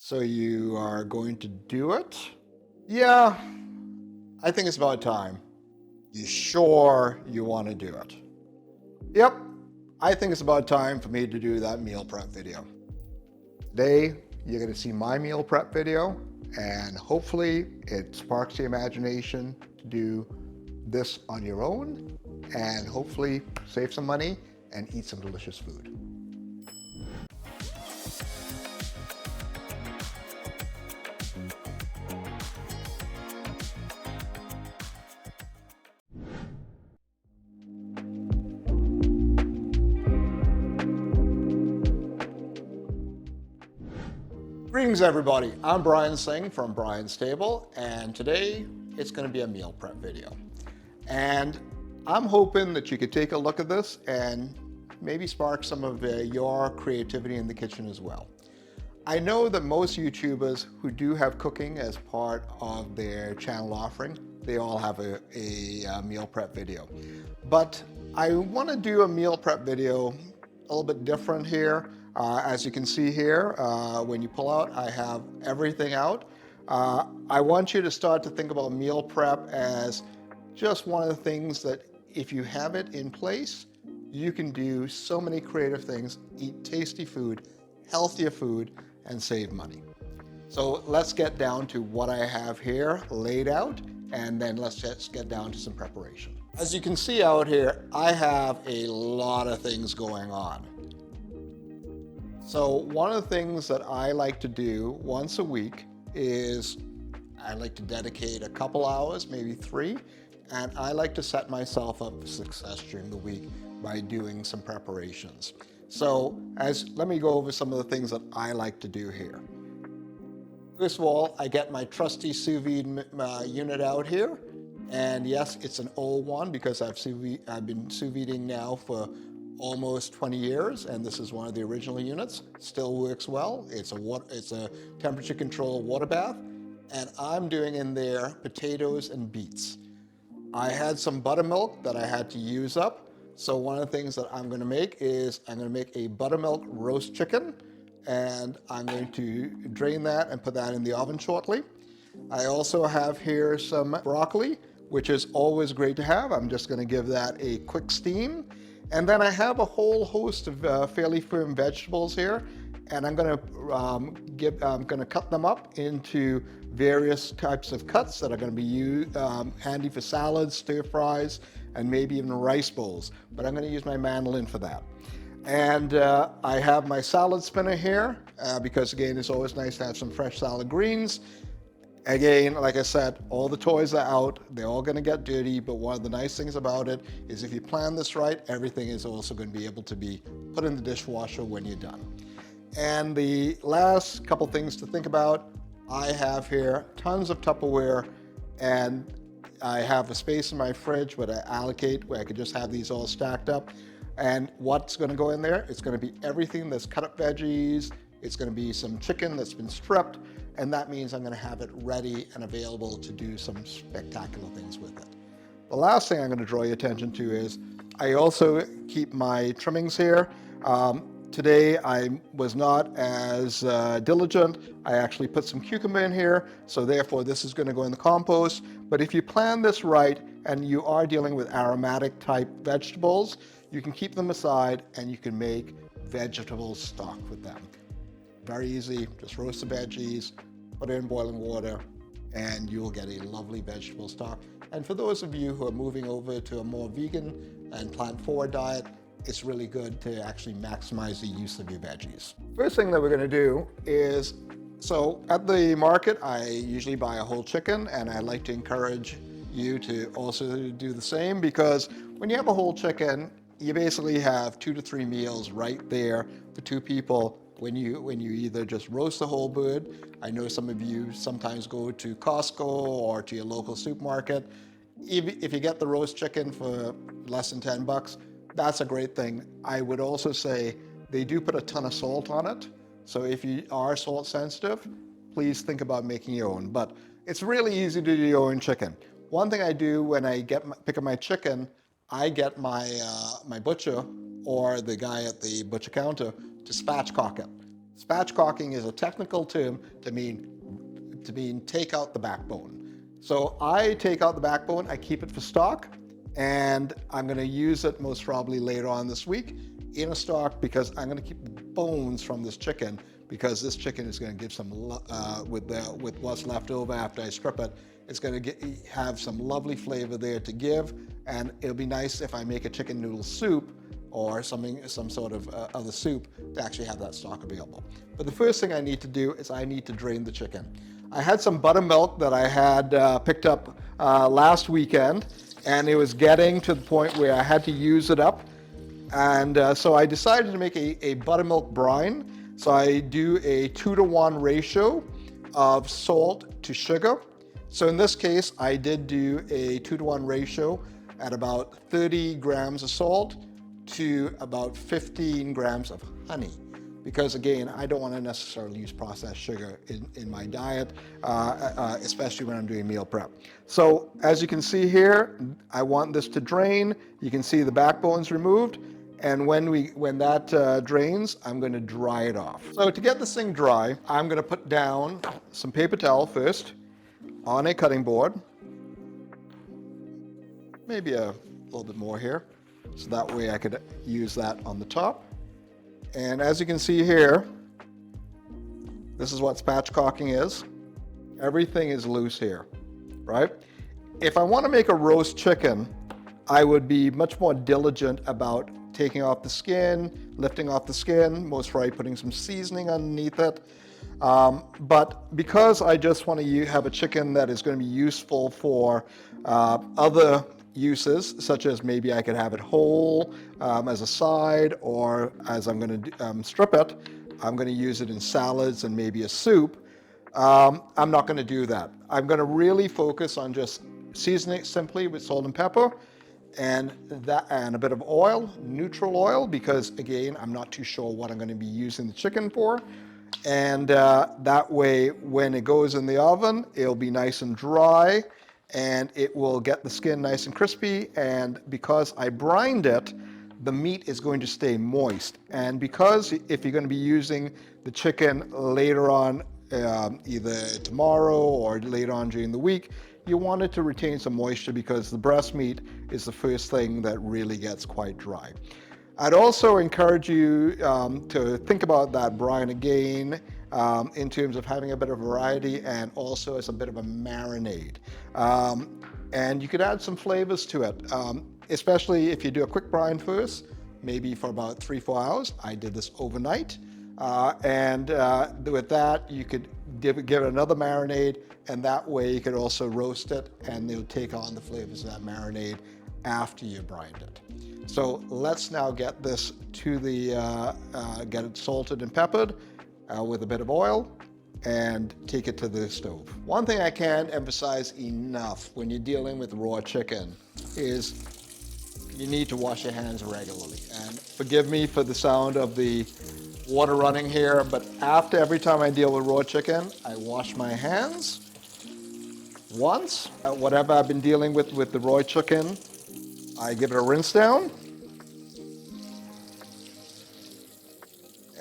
So you are going to do it? Yeah, I think it's about time. You sure you want to do it? Yep, I think it's about time for me to do that meal prep video. Today, you're going to see my meal prep video, and hopefully it sparks your imagination to do this on your own, and hopefully save some money and eat some delicious food. Greetings, everybody. I'm Brian Singh from Brian's Table, and today it's going to be a meal prep video. And I'm hoping that you could take a look at this and maybe spark some of your creativity in the kitchen as well. I know that most YouTubers who do have cooking as part of their channel offering, they all have a meal prep video. But I want to do a meal prep video a little bit different here. As you can see here, when you pull out, I have everything out. I want you to start to think about meal prep as just one of the things that if you have it in place, you can do so many creative things, eat tasty food, healthier food, and save money. So let's get down to what I have here laid out, and then let's just get down to some preparation. As you can see out here, I have a lot of things going on. So one of the things that I like to do once a week is I like to dedicate a couple hours, maybe 3, and I like to set myself up for success during the week by doing some preparations. So let me go over some of the things that I like to do here. First of all, I get my trusty sous vide unit out here. And yes, it's an old one because I've been sous videing now for almost 20 years, and this is one of the original units. Still works well. It's a temperature controlled water bath, and I'm doing in there potatoes and beets. I had some buttermilk that I had to use up, so one of the things that I'm going to make is I'm going to make a buttermilk roast chicken, and I'm going to drain that and put that in the oven shortly. I also have here some broccoli, which is always great to have. I'm just going to give that a quick steam. And then I have a whole host of fairly firm vegetables here, and I'm going to cut them up into various types of cuts that are going to be handy for salads, stir fries, and maybe even rice bowls. But I'm going to use my mandolin for that. And I have my salad spinner here because, again, it's always nice to have some fresh salad greens. Again, like I said, all the toys are out. They're all going to get dirty, but one of the nice things about it is if you plan this right, everything is also going to be able to be put in the dishwasher when you're done. And the last couple things to think about, I have here tons of Tupperware, and I have a space in my fridge where I allocate where I could just have these all stacked up. And what's going to go in there? It's going to be everything that's cut up veggies. It's going to be some chicken that's been stripped, and that means I'm going to have it ready and available to do some spectacular things with it. The last thing I'm going to draw your attention to is I also keep my trimmings here. Today I was not as diligent. I actually put some cucumber in here, so therefore this is going to go in the compost. But if you plan this right and you are dealing with aromatic type vegetables, you can keep them aside and you can make vegetable stock with them. Very easy, just roast the veggies, put it in boiling water, and you'll get a lovely vegetable stock. And for those of you who are moving over to a more vegan and plant-forward diet, it's really good to actually maximize the use of your veggies. First thing that we're gonna do is, so at the market, I usually buy a whole chicken, and I like to encourage you to also do the same, because when you have a whole chicken, you basically have 2 to 3 meals right there for 2 people. When you either just roast the whole bird, I know some of you sometimes go to Costco or to your local supermarket. If you get the roast chicken for less than $10, that's a great thing. I would also say they do put a ton of salt on it. So if you are salt sensitive, please think about making your own. But it's really easy to do your own chicken. One thing I do when I pick up my chicken, I get my butcher or the guy at the butcher counter to spatchcock it. Spatchcocking is a technical term to mean take out the backbone. So I take out the backbone, I keep it for stock, and I'm going to use it most probably later on this week in a stock because I'm going to keep the bones from this chicken, because this chicken is going to give some, with what's left over after I strip it, it's going to have some lovely flavor there to give, and it'll be nice if I make a chicken noodle soup or some sort of other soup to actually have that stock available. But the first thing I need to do is I need to drain the chicken. I had some buttermilk that I had picked up last weekend, and it was getting to the point where I had to use it up. And so I decided to make a buttermilk brine. So I do a 2-to-1 ratio of salt to sugar. So in this case, I did do a 2-to-1 ratio at about 30 grams of salt to about 15 grams of honey. Because again, I don't want to necessarily use processed sugar in my diet, especially when I'm doing meal prep. So as you can see here, I want this to drain. You can see the backbone's removed. And when that drains, I'm going to dry it off. So to get this thing dry, I'm going to put down some paper towel first on a cutting board. Maybe a little bit more here, so that way I could use that on the top. And as you can see here, this is what spatchcocking is. Everything is loose here, right? If I want to make a roast chicken, I would be much more diligent about taking off the skin, lifting off the skin, most probably putting some seasoning underneath it. But because I just want to have a chicken that is going to be useful for other uses, such as maybe I could have it whole as a side, or as I'm going to strip it, I'm going to use it in salads and maybe a soup. I'm not going to do that. I'm going to really focus on just seasoning it simply with salt and pepper, and a bit of oil, neutral oil, because again, I'm not too sure what I'm going to be using the chicken for. And that way, when it goes in the oven, it'll be nice and dry, and it will get the skin nice and crispy. And because I brined it, the meat is going to stay moist. And because if you're going to be using the chicken later on, either tomorrow or later on during the week, you want it to retain some moisture, because the breast meat is the first thing that really gets quite dry. I'd also encourage you to think about that brine again in terms of having a bit of variety, and also as a bit of a marinade. And you could add some flavors to it, especially if you do a quick brine first, maybe for about 3-4 hours. I did this overnight. And with that, you could give it another marinade, and that way you could also roast it, and it'll take on the flavors of that marinade after you brined it. So let's now get this to get it salted and peppered with a bit of oil, and take it to the stove. One thing I can't emphasize enough when you're dealing with raw chicken is you need to wash your hands regularly. And forgive me for the sound of the water running here, but after every time I deal with raw chicken, I wash my hands once. Whatever I've been dealing with the raw chicken, I give it a rinse down,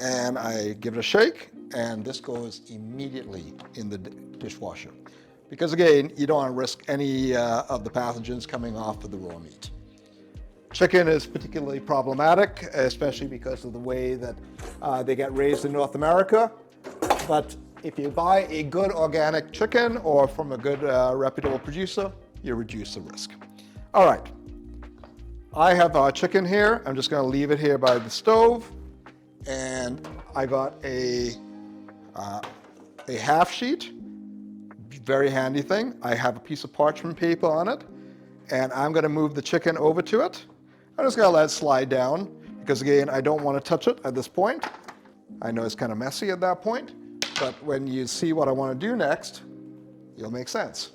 and I give it a shake, and this goes immediately in the dishwasher. Because again, you don't want to risk any of the pathogens coming off of the raw meat. Chicken is particularly problematic, especially because of the way that they get raised in North America. But if you buy a good organic chicken or from a good reputable producer, you reduce the risk. All right, I have our chicken here. I'm just going to leave it here by the stove. And I got a half sheet, very handy thing. I have a piece of parchment paper on it, and I'm going to move the chicken over to it. I'm just going to let it slide down, because again, I don't want to touch it at this point. I know it's kind of messy at that point, but when you see what I want to do next, it'll make sense.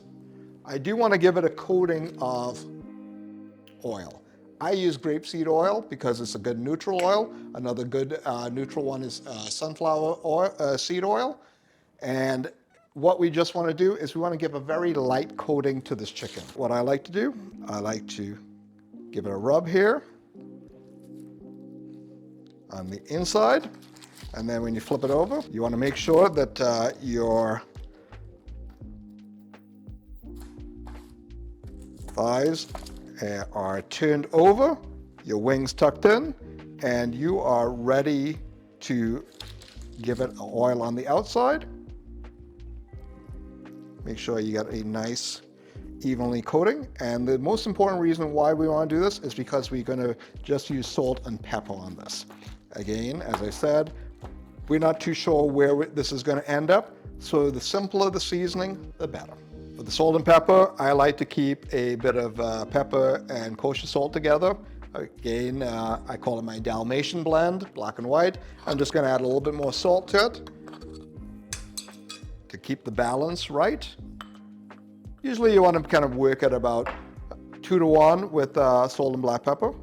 I do want to give it a coating of oil. I use grapeseed oil because it's a good neutral oil. Another good neutral one is sunflower oil, seed oil. And what we just want to do is we want to give a very light coating to this chicken. What I like to do, I like to give it a rub here on the inside. And then when you flip it over, you want to make sure that your thighs are turned over, your wings tucked in, and you are ready to give it oil on the outside. Make sure you got a nice evenly coating. And the most important reason why we want to do this is because we're going to just use salt and pepper on this. Again, as I said, we're not too sure where this is going to end up, so the simpler the seasoning, the better. For the salt and pepper, I like to keep a bit of pepper and kosher salt together. Again, I call it my Dalmatian blend, black and white. I'm just going to add a little bit more salt to it to keep the balance right. Usually you want to kind of work at about 2-to-1 with salt and black pepper.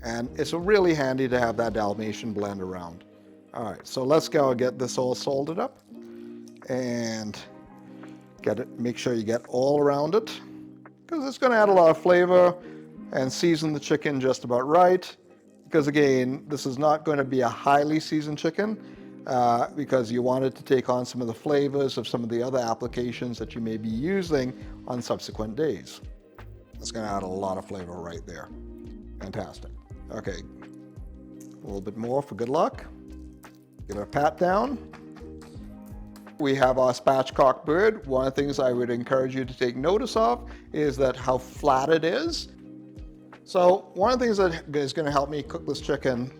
And it's really handy to have that Dalmatian blend around. All right, so let's go get this all salted up and get it. Make sure you get all around it, because it's going to add a lot of flavor and season the chicken just about right. Because again, this is not going to be a highly seasoned chicken because you want it to take on some of the flavors of some of the other applications that you may be using on subsequent days. That's going to add a lot of flavor right there. Fantastic. Okay, a little bit more for good luck. Give it a pat down. We have our spatchcock bird. One of the things I would encourage you to take notice of is that how flat it is. So one of the things that is going to help me cook this chicken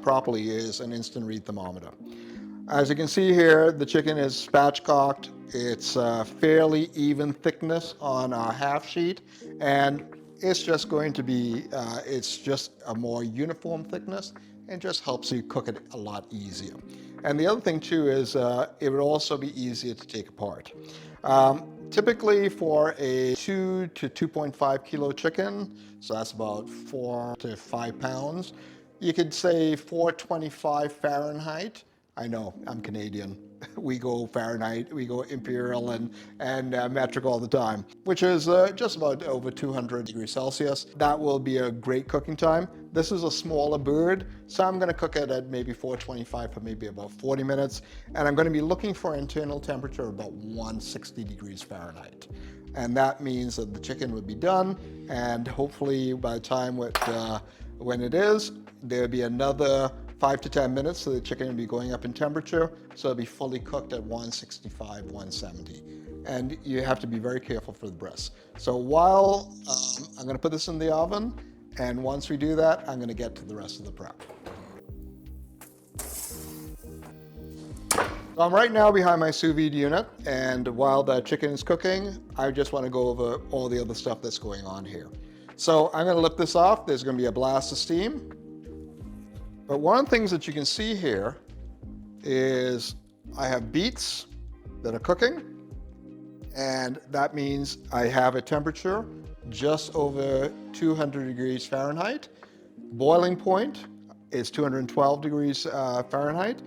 properly is an instant read thermometer. As you can see here, the chicken is spatchcocked. It's fairly even thickness on our half sheet, and it's just going to be, it's just a more uniform thickness, and just helps you cook it a lot easier. And the other thing too is it would also be easier to take apart. Typically for a 2 to 2.5 kilo chicken, so that's about 4 to 5 pounds, you could say 425 Fahrenheit. I know, I'm Canadian. We go Fahrenheit, we go imperial and metric all the time, which is just about over 200 degrees Celsius. That will be a great cooking time. This is a smaller bird, so I'm going to cook it at maybe 425 for maybe about 40 minutes. And I'm going to be looking for internal temperature of about 160 degrees Fahrenheit. And that means that the chicken would be done, and hopefully by the time when it is, there'll be another 5 to 10 minutes, so the chicken will be going up in temperature, so it'll be fully cooked at 165, 170. And you have to be very careful for the breasts. So while I'm going to put this in the oven, and once we do that, I'm going to get to the rest of the prep. So I'm right now behind my sous vide unit, and while the chicken is cooking, I just want to go over all the other stuff that's going on here. So I'm going to lift this off. There's going to be a blast of steam. But one of the things that you can see here is I have beets that are cooking, and that means I have a temperature just over 200 degrees Fahrenheit. Boiling point is 212 degrees Fahrenheit,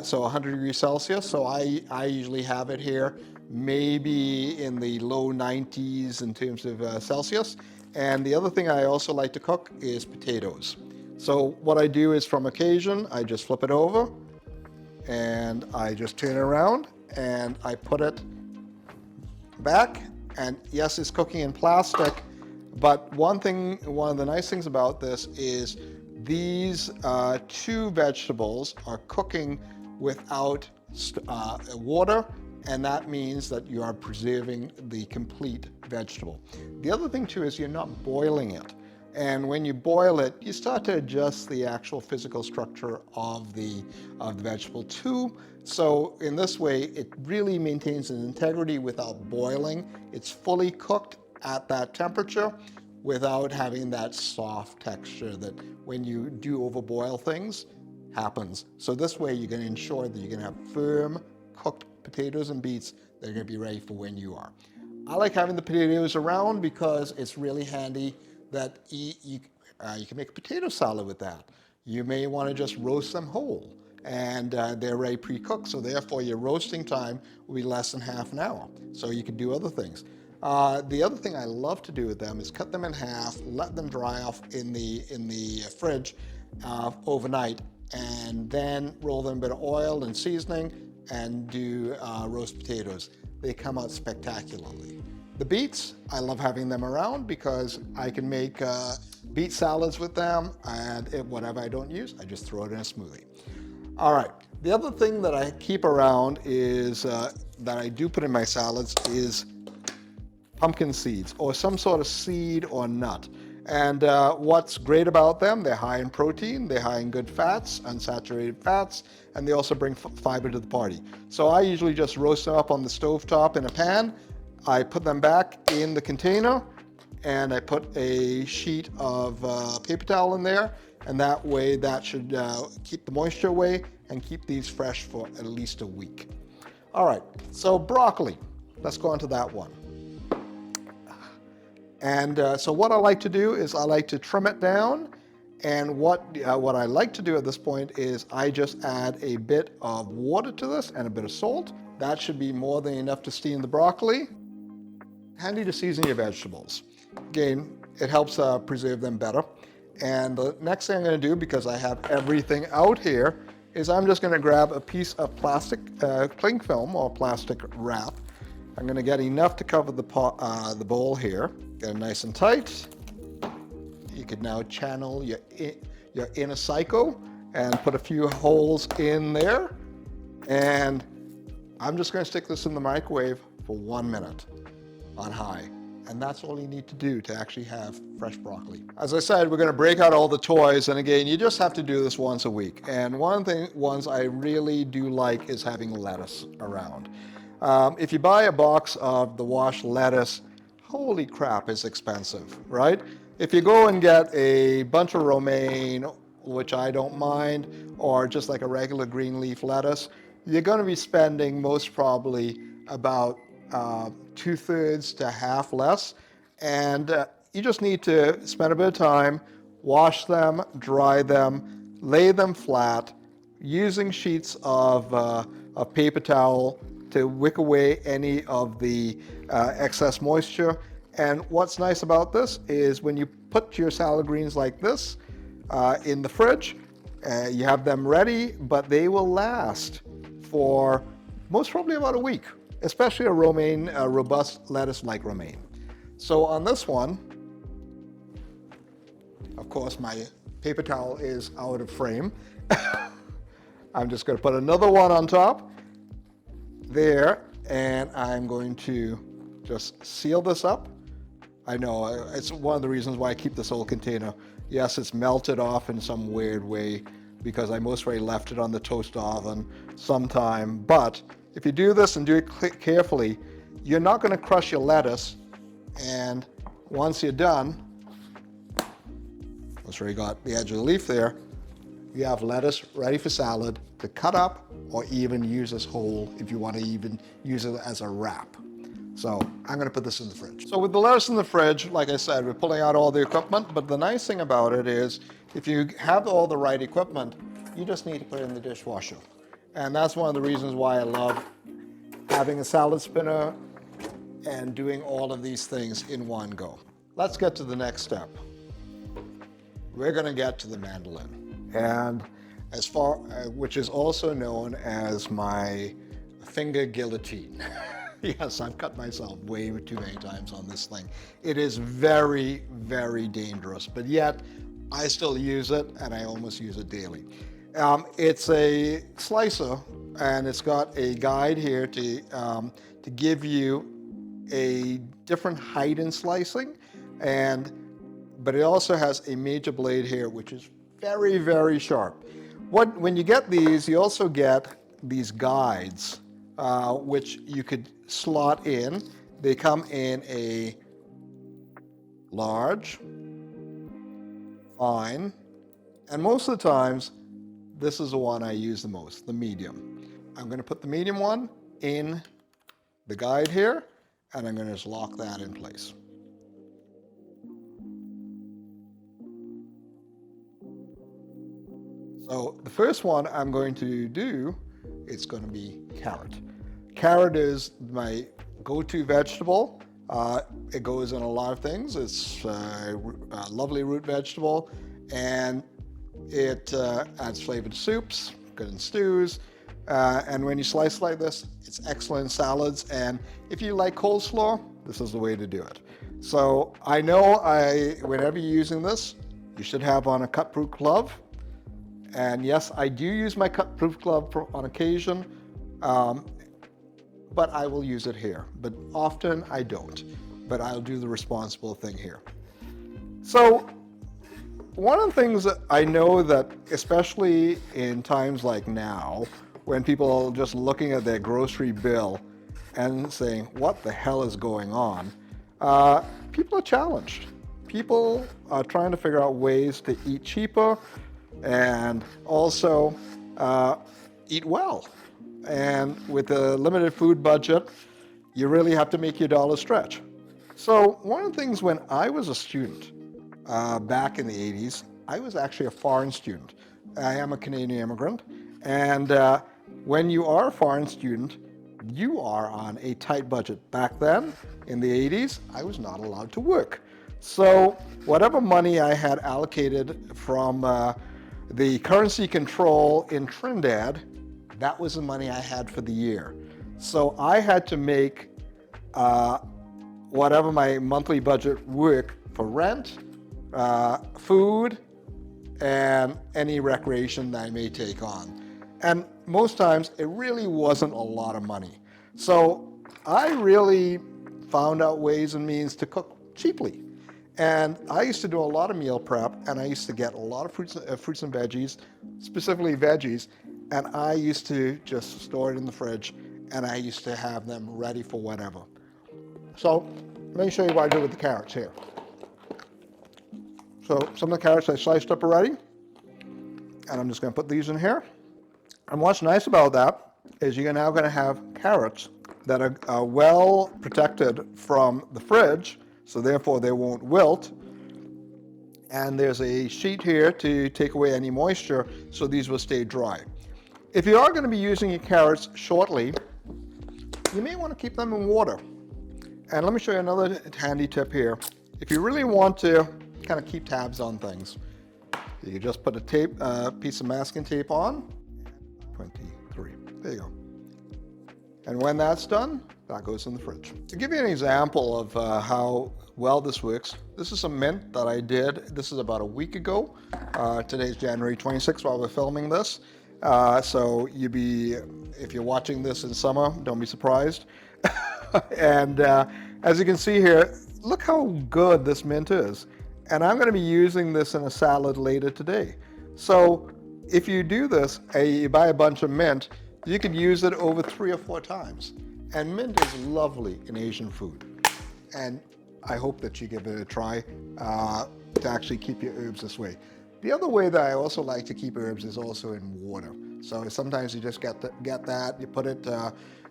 so 100 degrees Celsius. So I usually have it here maybe in the low 90s in terms of Celsius. And the other thing I also like to cook is potatoes. So what I do is, from occasion, I just flip it over and I just turn it around and I put it back. And yes, it's cooking in plastic, but one of the nice things about this is these two vegetables are cooking without water, and that means that you are preserving the complete vegetable. The other thing too is you're not boiling it. And when you boil it, you start to adjust the actual physical structure of the vegetable too. So in this way, it really maintains an integrity without boiling. It's fully cooked at that temperature without having that soft texture that when you do overboil things happens. So this way you're going to ensure that you're going to have firm cooked potatoes and beets that are going to be ready for when you are. I like having the potatoes around because it's really handy that you can make a potato salad with that. You may want to just roast them whole, and they're already pre-cooked, so therefore your roasting time will be less than half an hour. So you can do other things. The other thing I love to do with them is cut them in half, let them dry off in the fridge overnight, and then roll them in a bit of oil and seasoning and do roast potatoes. They come out spectacularly. The beets, I love having them around because I can make beet salads with them, and whatever I don't use, I just throw it in a smoothie. All right, the other thing that I keep around is, that I do put in my salads, is pumpkin seeds or some sort of seed or nut. And what's great about them, they're high in protein, they're high in good fats, unsaturated fats, and they also bring fiber to the party. So I usually just roast them up on the stovetop in a pan. I put them back in the container, and I put a sheet of paper towel in there, and that way that should keep the moisture away and keep these fresh for at least a week. All right, so broccoli, let's go on to that one. And so what I like to do is I like to trim it down, and what I like to do at this point is I just add a bit of water to this and a bit of salt. That should be more than enough to steam the broccoli. Handy to season your vegetables. Again, it helps preserve them better. And the next thing I'm going to do, because I have everything out here, is I'm just going to grab a piece of plastic cling film or plastic wrap. I'm going to get enough to cover the bowl here. Get it nice and tight. You could now channel your inner psycho and put a few holes in there. And I'm just going to stick this in the microwave for 1 minute on high. And that's all you need to do to actually have fresh broccoli. As I said, we're going to break out all the toys. And again, you just have to do this once a week. And one of the ones I really do like is having lettuce around. If you buy a box of the washed lettuce, holy crap, it's expensive, right? If you go and get a bunch of romaine, which I don't mind, or just like a regular green leaf lettuce, you're going to be spending most probably about 2/3 to half less. And you just need to spend a bit of time, wash them, dry them, lay them flat, using sheets of paper towel to wick away any of the excess moisture. And what's nice about this is when you put your salad greens like this in the fridge, you have them ready, but they will last for most probably about a week, especially a romaine, a robust lettuce like romaine. So on this one, of course, my paper towel is out of frame. I'm just going to put another one on top there, and I'm going to just seal this up. I know it's one of the reasons why I keep this whole container. Yes, it's melted off in some weird way because I most probably left it on the toast oven sometime. But if you do this and do it carefully, you're not going to crush your lettuce. And once you're done, that's where you got the edge of the leaf there. You have lettuce ready for salad to cut up or even use as whole if you want to even use it as a wrap. So I'm going to put this in the fridge. So with the lettuce in the fridge, like I said, we're pulling out all the equipment, but the nice thing about it is if you have all the right equipment, you just need to put it in the dishwasher. And that's one of the reasons why I love having a salad spinner and doing all of these things in one go. Let's get to the next step. We're going to get to the mandolin. And which is also known as my finger guillotine. Yes, I've cut myself way too many times on this thing. It is very, very dangerous, but yet I still use it, and I almost use it daily. It's a slicer, and it's got a guide here to give you a different height in slicing, but it also has a major blade here, which is very, very sharp. When you get these, you also get these guides, which you could slot in. They come in a large, fine, and most of the times, this is the one I use the most, the medium. I'm going to put the medium one in the guide here, and I'm going to just lock that in place. So the first one I'm going to do, it's going to be carrot. Carrot is my go-to vegetable. It goes in a lot of things. It's a lovely root vegetable, and It adds flavor to soups, good in stews. And when you slice like this, it's excellent in salads. And if you like coleslaw, this is the way to do it. So I know whenever you're using this, you should have on a cut-proof glove. And yes, I do use my cut-proof glove on occasion, but I will use it here. But often I don't, but I'll do the responsible thing here. So one of the things that I know that, especially in times like now, when people are just looking at their grocery bill and saying, what the hell is going on? People are challenged. People are trying to figure out ways to eat cheaper and also eat well. And with a limited food budget, you really have to make your dollar stretch. So one of the things when I was a student back in the 80s, I was actually a foreign student. I am a Canadian immigrant. And when you are a foreign student, you are on a tight budget. Back then, in the 80s, I was not allowed to work. So whatever money I had allocated from the currency control in Trinidad, that was the money I had for the year. So I had to make whatever my monthly budget work for rent, food, and any recreation that I may take on. And most times it really wasn't a lot of money. So I really found out ways and means to cook cheaply. And I used to do a lot of meal prep, and I used to get a lot of fruits and veggies, specifically veggies, and I used to just store it in the fridge, and I used to have them ready for whatever. So let me show you what I do with the carrots here. So some of the carrots I sliced up already, and I'm just going to put these in here. And what's nice about that is you're now going to have carrots that are well protected from the fridge, so therefore they won't wilt. And there's a sheet here to take away any moisture, so these will stay dry. If you are going to be using your carrots shortly, you may want to keep them in water. And let me show you another handy tip here. If you really want to kind of keep tabs on things, you just put a piece of masking tape on. 23. There you go. And when that's done, that goes in the fridge. To give you an example of how well this works, this is some mint that I did. This is about a week ago. Today's January 26th while we're filming this. So if you're watching this in summer, don't be surprised. And as you can see here, look how good this mint is. And I'm going to be using this in a salad later today. So if you do this, you buy a bunch of mint, you can use it over 3 or 4 times. And mint is lovely in Asian food. And I hope that you give it a try to actually keep your herbs this way. The other way that I also like to keep herbs is also in water. So sometimes you just get that, you put it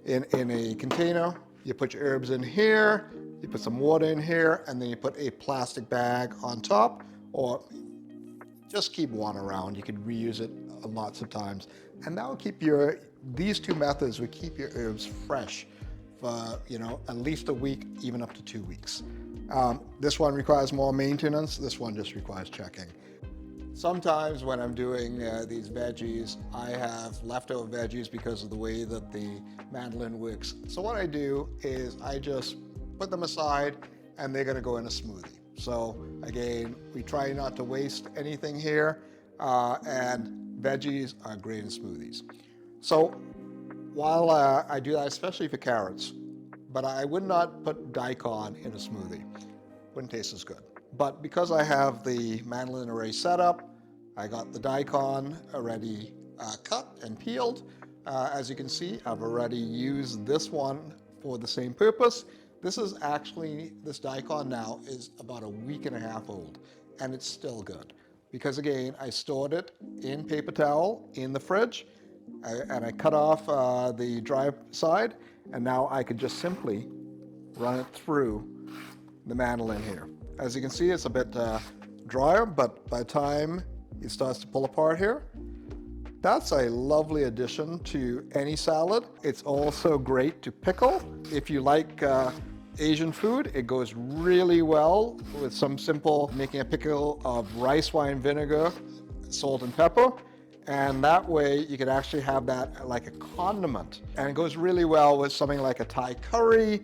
in a container, you put your herbs in here, you put some water in here, and then you put a plastic bag on top, or just keep water around. You can reuse it lots of times. And that will keep these 2 methods will keep your herbs fresh for, at least a week, even up to 2 weeks. This one requires more maintenance. This one just requires checking. Sometimes when I'm doing these veggies, I have leftover veggies because of the way that the mandolin works. So what I do is I just put them aside, and they're going to go in a smoothie. So again, we try not to waste anything here, and veggies are great in smoothies. So while I do that, especially for carrots, but I would not put daikon in a smoothie. Wouldn't taste as good. But because I have the mandolin already set up, I got the daikon already cut and peeled. As you can see, I've already used this one for the same purpose. This daikon now is about a week and a half old, and it's still good. Because again, I stored it in paper towel in the fridge, and I cut off the dry side, and now I could just simply run it through the mandolin here. As you can see, it's a bit drier, but by the time it starts to pull apart here, that's a lovely addition to any salad. It's also great to pickle. If you like Asian food, it goes really well with some simple, making a pickle of rice wine vinegar, salt and pepper. And that way you can actually have that like a condiment. And it goes really well with something like a Thai curry.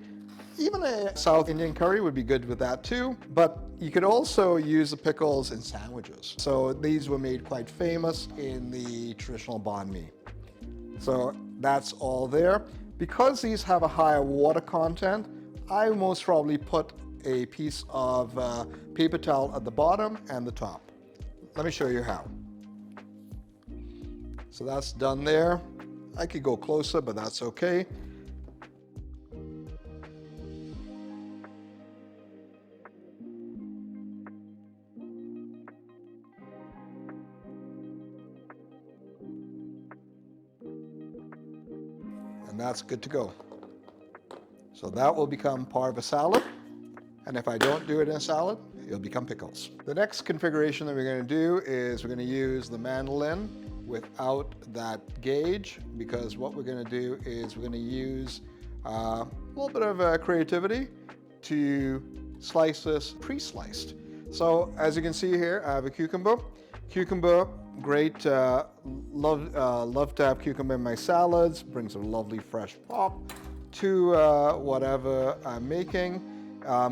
Even a South Indian curry would be good with that too. But you could also use the pickles in sandwiches. So these were made quite famous in the traditional banh mi. So that's all there. Because these have a higher water content, I most probably put a piece of paper towel at the bottom and the top. Let me show you how. So that's done there. I could go closer, but that's okay. And that's good to go. So that will become part of a salad. And if I don't do it in a salad, it'll become pickles. The next configuration that we're going to do is we're going to use the mandolin without that gauge, because what we're going to do is we're going to use a little bit of creativity to slice this pre-sliced. So as you can see here, I have a cucumber. Cucumber, great, love to have cucumber in my salads, brings a lovely fresh pop to whatever I'm making.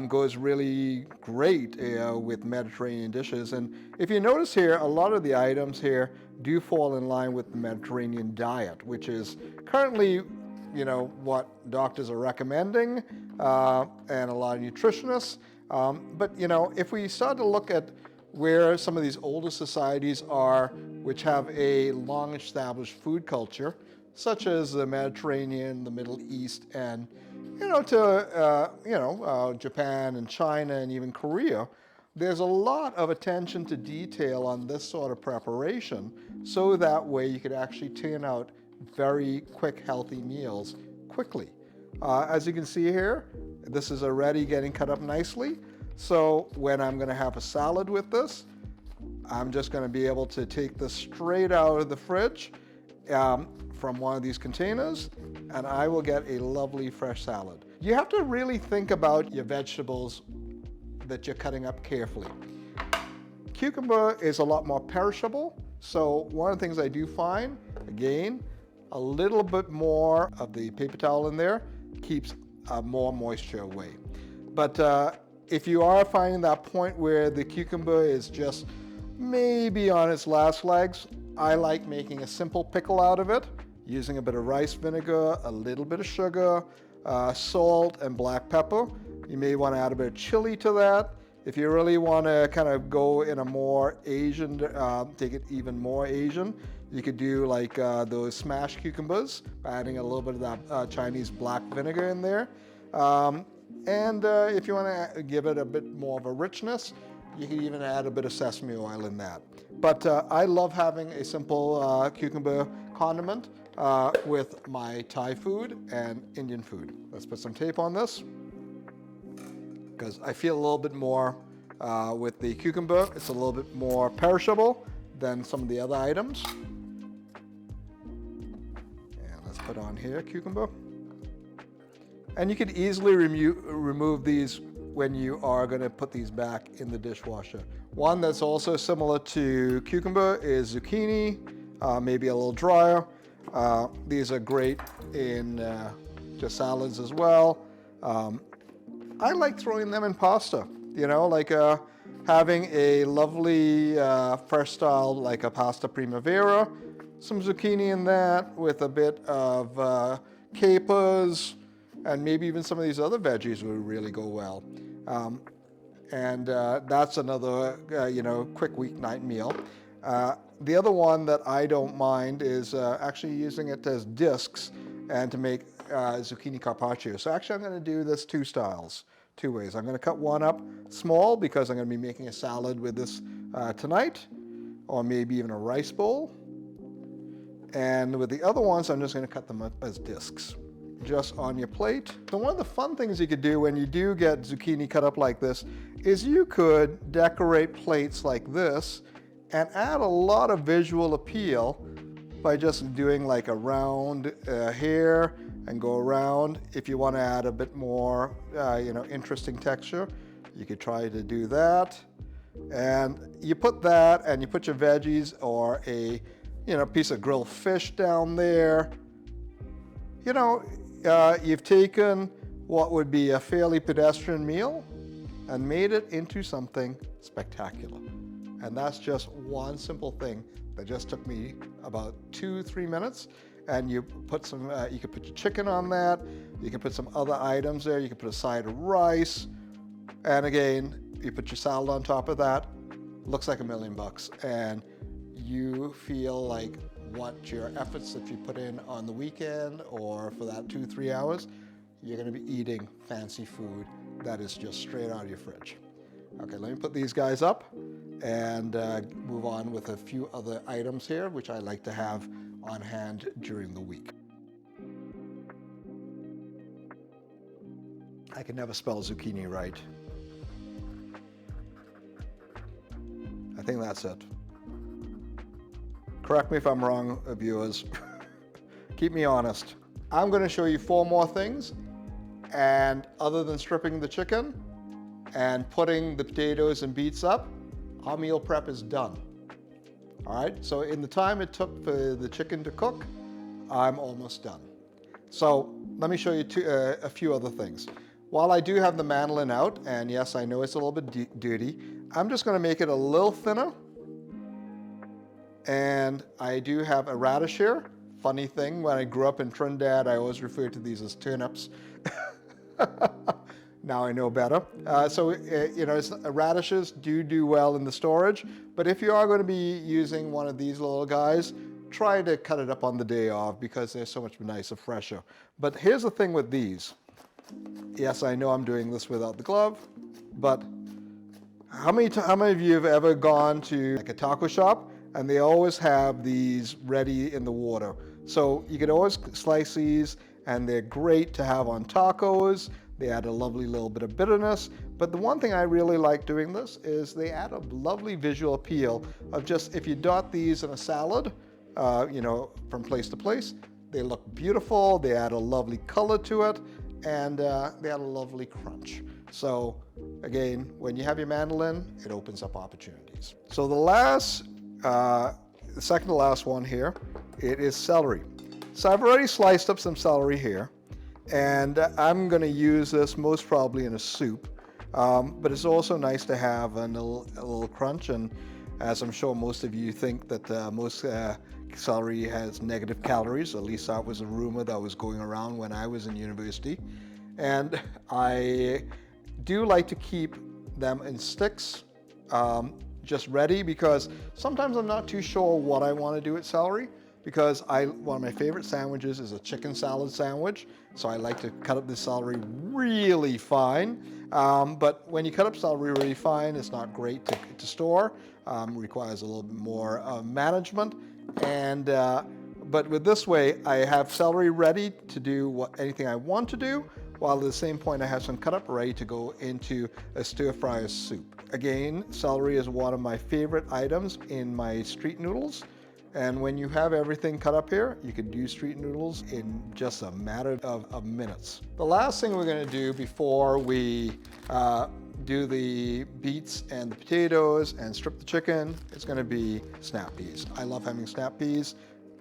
Goes really great with Mediterranean dishes. And if you notice here, a lot of the items here do fall in line with the Mediterranean diet, which is currently, what doctors are recommending and a lot of nutritionists. But if we start to look at where some of these older societies are, which have a long established food culture, such as the Mediterranean, the Middle East, and Japan and China and even Korea, there's a lot of attention to detail on this sort of preparation, so that way you could actually turn out very quick, healthy meals quickly. As you can see here, this is already getting cut up nicely. So when I'm going to have a salad with this, I'm just going to be able to take this straight out of the fridge from one of these containers, and I will get a lovely fresh salad. You have to really think about your vegetables that you're cutting up carefully. Cucumber is a lot more perishable, so one of the things I do find, again, a little bit more of the paper towel in there keeps more moisture away. But if you are finding that point where the cucumber is just maybe on its last legs, I like making a simple pickle out of it, using a bit of rice vinegar, a little bit of sugar, salt, and black pepper. You may want to add a bit of chili to that. If you really want to kind of go in a more Asian, take it even more Asian, you could do like those smashed cucumbers, adding a little bit of that Chinese black vinegar in there. And if you want to give it a bit more of a richness, you can even add a bit of sesame oil in that. But I love having a simple cucumber condiment with my Thai food and Indian food. Let's put some tape on this, because I feel a little bit more with the cucumber. It's a little bit more perishable than some of the other items. And let's put on here cucumber. And you could easily remove these when you are going to put these back in the dishwasher. One that's also similar to cucumber is zucchini, maybe a little drier. These are great in just salads as well. I like throwing them in pasta, like having a lovely fresh style, like a pasta primavera, some zucchini in that with a bit of capers, and maybe even some of these other veggies would really go well. And that's another, quick weeknight meal. The other one that I don't mind is actually using it as discs and to make zucchini carpaccio. So actually I'm going to do this two ways. I'm going to cut one up small because I'm going to be making a salad with this tonight, or maybe even a rice bowl. And with the other ones, I'm just going to cut them up as discs, just on your plate. So one of the fun things you could do when you do get zucchini cut up like this is you could decorate plates like this and add a lot of visual appeal by just doing like a round here and go around. If you want to add a bit more, interesting texture, you could try to do that. And you put that, and you put your veggies or a piece of grilled fish down there. You've taken what would be a fairly pedestrian meal and made it into something spectacular. And that's just one simple thing that just took me about 2-3 minutes. And you put some, you could put your chicken on that. You can put some other items there. You can put a side of rice. And again, you put your salad on top of that. Looks like $1 million. And you feel like what your efforts that you put in on the weekend or for that 2-3 hours, you're going to be eating fancy food that is just straight out of your fridge. Okay, let me put these guys up and move on with a few other items here, which I like to have on hand during the week. I can never spell zucchini right. I think that's it. Correct me if I'm wrong, viewers. Keep me honest. I'm going to show you 4 more things, and other than stripping the chicken and putting the potatoes and beets up, our meal prep is done. All right, so in the time it took for the chicken to cook, I'm almost done. So let me show you a few other things. While I do have the mandolin out, and yes, I know it's a little bit dirty, I'm just going to make it a little thinner. And I do have a radish here. Funny thing, when I grew up in Trinidad, I always referred to these as turnips. Now I know better. Radishes do well in the storage, but if you are going to be using one of these little guys, try to cut it up on the day off because they're so much nicer, fresher. But here's the thing with these. Yes, I know I'm doing this without the glove, but how many of you have ever gone to like a taco shop and they always have these ready in the water? So you could always slice these and they're great to have on tacos. They add a lovely little bit of bitterness. But the one thing I really like doing this is they add a lovely visual appeal of just if you dot these in a salad, from place to place, they look beautiful. They add a lovely color to it, and they add a lovely crunch. So again, when you have your mandolin, it opens up opportunities. So the second to last one here, it is celery. So I've already sliced up some celery here, and I'm going to use this most probably in a soup, but it's also nice to have a little crunch. And as I'm sure most of you think that most celery has negative calories, at least that was a rumor that was going around when I was in university. And I do like to keep them in sticks, just ready, because sometimes I'm not too sure what I want to do with celery, because one of my favorite sandwiches is a chicken salad sandwich. So I like to cut up the celery really fine. But when you cut up celery really fine, it's not great to store. Requires a little bit more management. And but with this way, I have celery ready to do anything I want to do, while at the same point I have some cut up ready to go into a stir fry or soup. Again, celery is one of my favorite items in my street noodles. And when you have everything cut up here, you can do street noodles in just a matter of minutes. The last thing we're going to do before we do the beets and the potatoes and strip the chicken is going to be snap peas. I love having snap peas.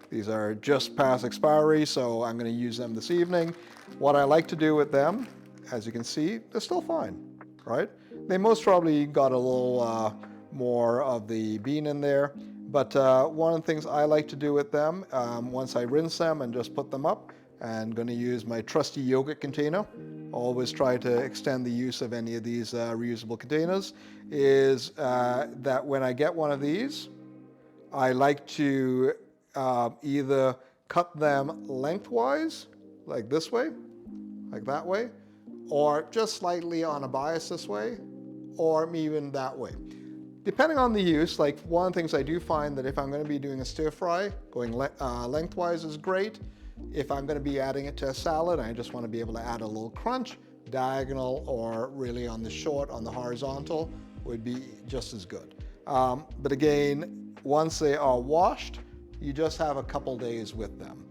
These are just past expiry, so I'm going to use them this evening. What I like to do with them, as you can see, they're still fine, right? They most probably got a little more of the bean in there. But one of the things I like to do with them, once I rinse them and just put them up, I'm going to use my trusty yogurt container. Always try to extend the use of any of these reusable containers, is that when I get one of these, I like to either cut them lengthwise, like this way, like that way, or just slightly on a bias this way, or even that way. Depending on the use, like one of the things I do find that if I'm going to be doing a stir fry, going lengthwise is great. If I'm going to be adding it to a salad, I just want to be able to add a little crunch, diagonal or really on the short, on the horizontal would be just as good. But again, once they are washed, you just have a couple days with them.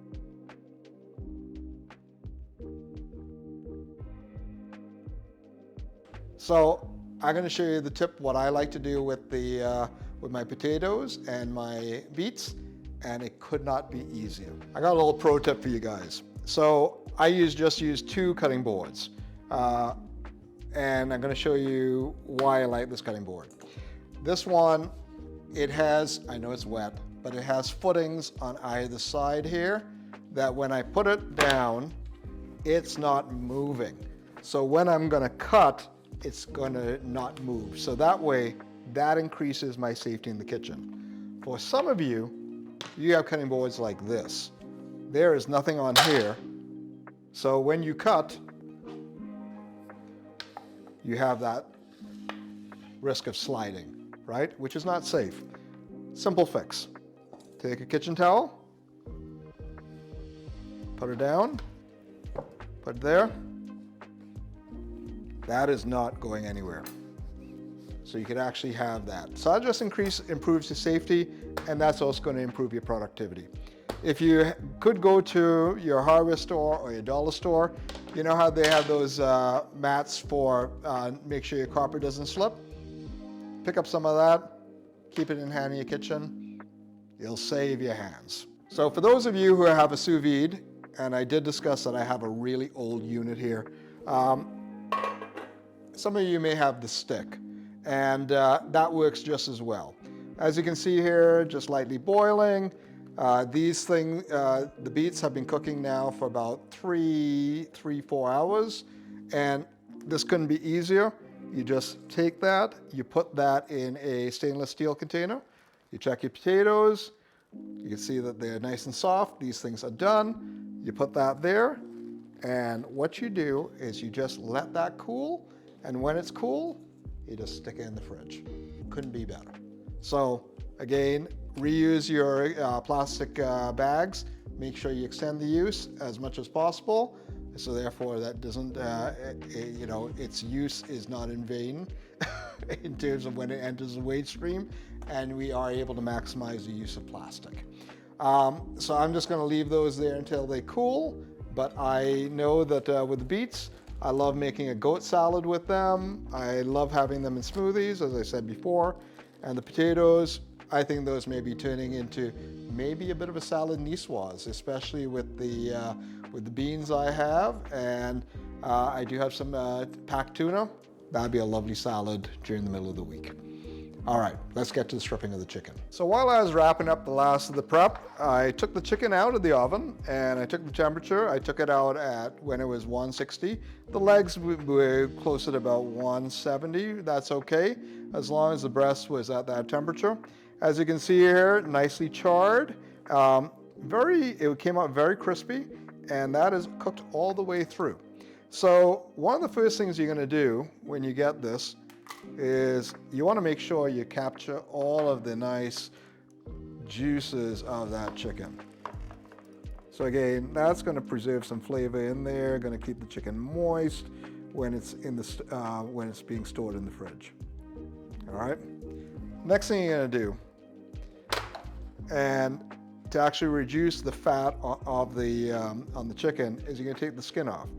So I'm going to show you the tip, what I like to do with with my potatoes and my beets, and it could not be easier. I got a little pro tip for you guys. So I just use 2 cutting boards, and I'm going to show you why I like this cutting board. This one, it has, I know it's wet, but it has footings on either side here that when I put it down, it's not moving. So when I'm going to cut, it's going to not move. So that way, that increases my safety in the kitchen. For some of you, you have cutting boards like this. There is nothing on here. So when you cut, you have that risk of sliding, right? Which is not safe. Simple fix. Take a kitchen towel, put it down, put it there. That is not going anywhere. So you could actually have that. So that just improves your safety, and that's also going to improve your productivity. If you could go to your hardware store or your dollar store, you know how they have those mats for make sure your copper doesn't slip? Pick up some of that, keep it in hand in your kitchen. You'll save your hands. So for those of you who have a sous vide, and I did discuss that I have a really old unit here, some of you may have the stick, and that works just as well. As you can see here, just lightly boiling. These things, the beets have been cooking now for about 4 hours, and this couldn't be easier. You just take that, you put that in a stainless steel container, you check your potatoes, you can see that they're nice and soft, these things are done, you put that there, and what you do is you just let that cool, and when it's cool, you just stick it in the fridge. Couldn't be better. So again, reuse your plastic bags. Make sure you extend the use as much as possible. So therefore that doesn't, its use is not in vain in terms of when it enters the waste stream, and we are able to maximize the use of plastic. So I'm just gonna leave those there until they cool, but I know that with the beets, I love making a goat salad with them. I love having them in smoothies, as I said before. And the potatoes, I think those may be turning into maybe a bit of a salad niçoise, especially with the beans I have. And I do have some packed tuna. That'd be a lovely salad during the middle of the week. All right, let's get to the stripping of the chicken. So while I was wrapping up the last of the prep, I took the chicken out of the oven and I took the temperature. I took it out at when it was 160. The legs were closer to about 170. That's okay, as long as the breast was at that temperature. As you can see here, nicely charred. It came out very crispy, and that is cooked all the way through. So one of the first things you're gonna do when you get this is you want to make sure you capture all of the nice juices of that chicken. So again, that's going to preserve some flavor in there, going to keep the chicken moist when it's when it's being stored in the fridge. All right. Next thing you're going to do, and to actually reduce the fat of the on the chicken, is you're going to take the skin off.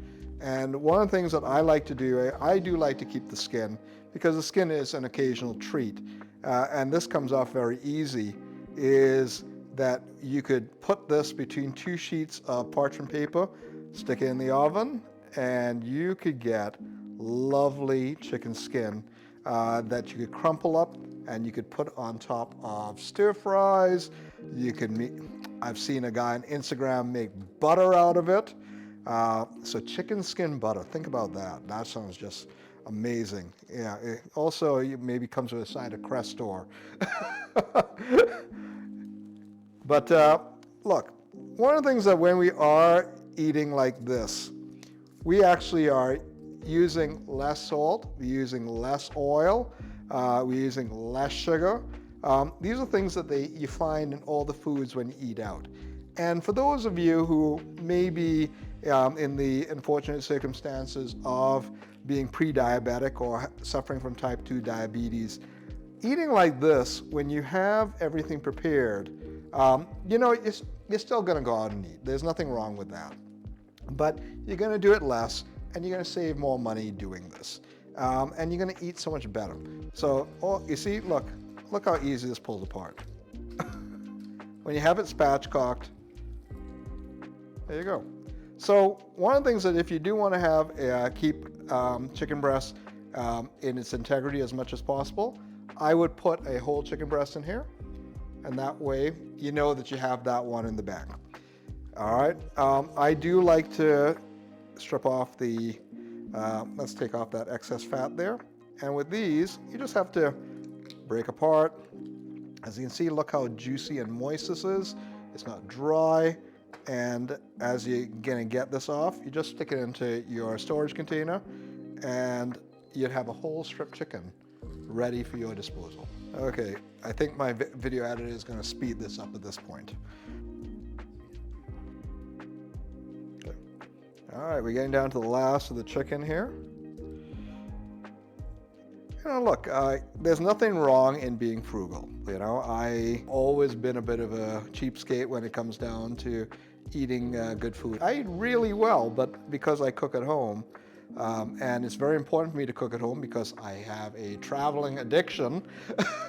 And one of the things that I like to do, I do like to keep the skin, because the skin is an occasional treat. And this comes off very easy, is that you could put this between 2 sheets of parchment paper, stick it in the oven, and you could get lovely chicken skin that you could crumple up and you could put on top of stir fries. You could I've seen a guy on Instagram make butter out of it. So chicken skin butter, think about that. That sounds just amazing. Yeah. It also maybe comes with a side of Crestor. But look, one of the things that when we are eating like this, we actually are using less salt, we're using less oil, we're using less sugar. These are things that you find in all the foods when you eat out. And for those of you who may be in the unfortunate circumstances of being pre-diabetic or suffering from type 2 diabetes, eating like this, when you have everything prepared, you're still gonna go out and eat. There's nothing wrong with that. But you're gonna do it less, and you're gonna save more money doing this. and you're going to eat so much better. So, oh, you see, look how easy this pulls apart. When you have it spatchcocked, there you go. So one of the things that if you do want to have keep chicken breast in its integrity as much as possible, I would put a whole chicken breast in here, and that way you know that you have that one in the bag. All right, I do like to strip off the, let's take off that excess fat there. And with these, you just have to break apart. As you can see, look how juicy and moist this is. It's not dry. And as you're gonna get this off, you just stick it into your storage container and you'd have a whole strip chicken ready for your disposal. Okay, I think my video editor is gonna speed this up at this point. Okay. All right, we're getting down to the last of the chicken here. You know, look, there's nothing wrong in being frugal. You know, I always been a bit of a cheapskate when it comes down to eating good food. I eat really well, but because I cook at home, and it's very important for me to cook at home because I have a traveling addiction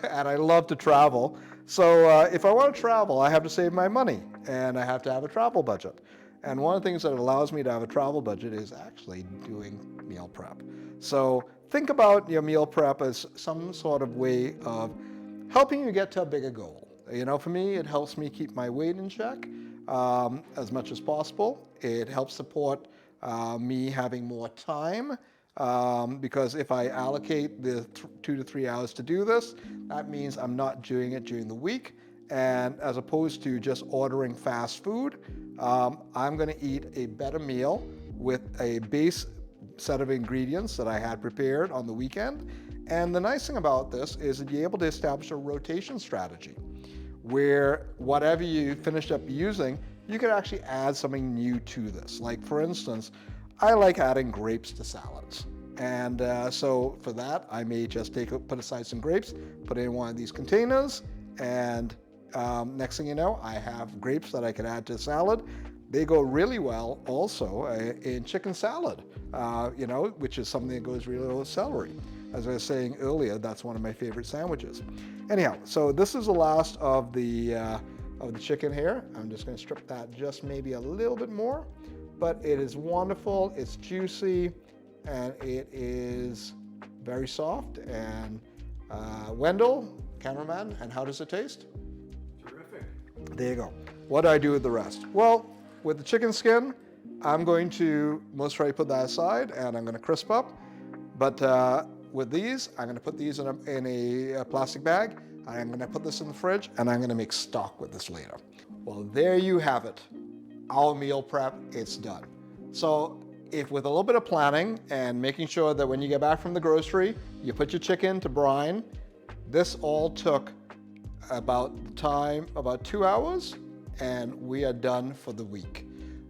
and I love to travel. So if I want to travel, I have to save my money and I have to have a travel budget. And one of the things that allows me to have a travel budget is actually doing meal prep. So think about your meal prep as some sort of way of helping you get to a bigger goal. You know, for me, it helps me keep my weight in check as much as possible. It helps support me having more time because if I allocate the 2 to 3 hours to do this, that means I'm not doing it during the week. And as opposed to just ordering fast food, I'm going to eat a better meal with a base set of ingredients that I had prepared on the weekend. And the nice thing about this is that you're able to establish a rotation strategy where whatever you finished up using, you could actually add something new to this. Like for instance, I like adding grapes to salads. And so for that, I may just put aside some grapes, put it in one of these containers, and next thing you know, I have grapes that I can add to salad. They go really well also in chicken salad, you know, which is something that goes really well with celery. As I was saying earlier, that's one of my favorite sandwiches. Anyhow, so this is the last of the chicken here. I'm just going to strip that just maybe a little bit more, but it is wonderful. It's juicy and it is very soft. And Wendell, cameraman, and how does it taste? Terrific. There you go. What do I do with the rest? Well, with the chicken skin, I'm going to most probably put that aside and I'm going to crisp up. But with these, I'm going to put these in a plastic bag. I'm going to put this in the fridge and I'm going to make stock with this later. Well, there you have it. Our meal prep, it's done. So if with a little bit of planning and making sure that when you get back from the grocery, you put your chicken to brine, this all took about 2 hours, and we are done for the week.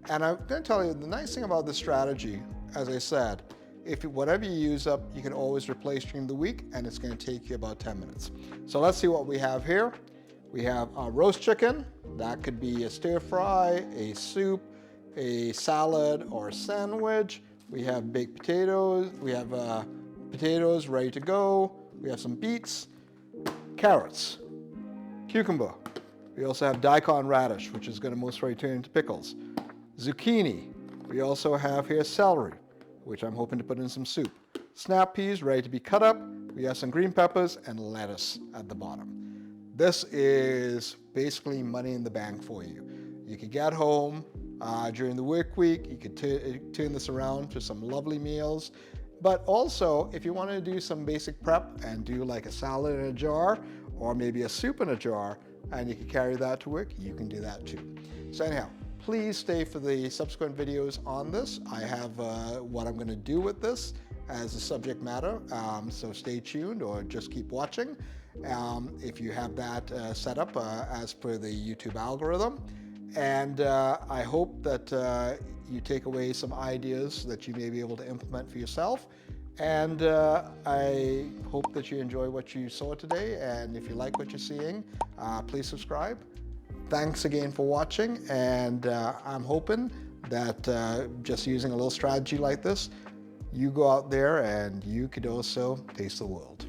And I'm going to tell you, the nice thing about this strategy, as I said, if whatever you use up, you can always replace during the week, and it's going to take you about 10 minutes. So let's see what we have here. We have our roast chicken. That could be a stir fry, a soup, a salad, or a sandwich. We have baked potatoes. We have potatoes ready to go. We have some beets, carrots, cucumber. We also have daikon radish, which is going to most probably turn into pickles. Zucchini. We also have here celery, which I'm hoping to put in some soup. Snap peas ready to be cut up. We have some green peppers and lettuce at the bottom. This is basically money in the bank for you. You could get home during the work week. You could turn this around to some lovely meals. But also, if you want to do some basic prep and do like a salad in a jar or maybe a soup in a jar, and you can carry that to work, you can do that too. So anyhow, please stay for the subsequent videos on this. I have what I'm going to do with this as a subject matter, so stay tuned or just keep watching if you have that set up as per the YouTube algorithm. And I hope that you take away some ideas that you may be able to implement for yourself. And I hope that you enjoy what you saw today. And if you like what you're seeing, please subscribe. Thanks again for watching. And I'm hoping that just using a little strategy like this, you go out there and you could also taste the world.